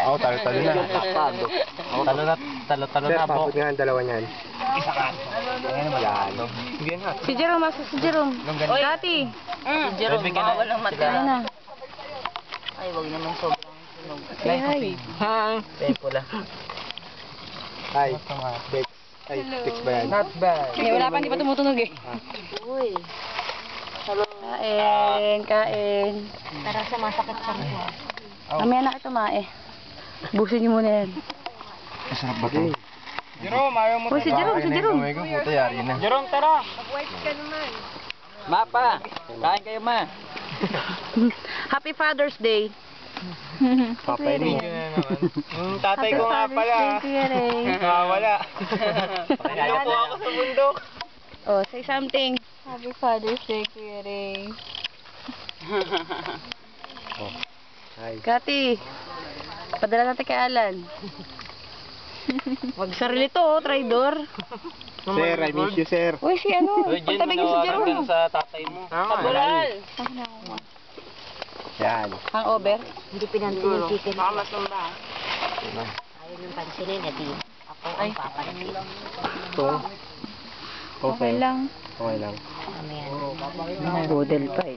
Oo, talo-talo na. Talo-talo Sir, na po. papot nga ang dalawa niyan. Yan. Si Jerome, asa si Jerome? Oy, Kati. Si Jerome, bawal ang mata. Ayun na. Ay, wag naman sobrang sunog. Say hi. Pula. Hi. Text. Ay, text ba yan? Not bad. Eh, wala pa, hindi pa tumutunog eh. Uy. Kain, kain. Parang sumasakit sa mo. Mamaya na kayo tumae. Busin niyo muna yan. Masarap ba ito? Jerome, ayaw mo. Oh, si Jerome, si Jerome. Puta, yari na. Jerome, tara. Mag-white ka naman. Mapa, kain kayo ma. Happy Father's Day. Papay mo. Yung tatay ko nga pala. Wala. Ano po ako sa bundok. Oh, say something. Happy Father's Day, Kuya Ray. Hi. Kati, padala natin kay Alan. Wag sarili to, oh, traidor. Sir, I miss you, sir. Uy, si ano? Pagtabi niyo si Jerome. Sa tatay mo. Tabural. Yan. Hangover. Hindi pinansin chicken. Baka masumba. Ayaw yung pansinin, edi. Ako ang papansin. Ito. Okay lang. Okay lang. Mamaya. Budel pa eh.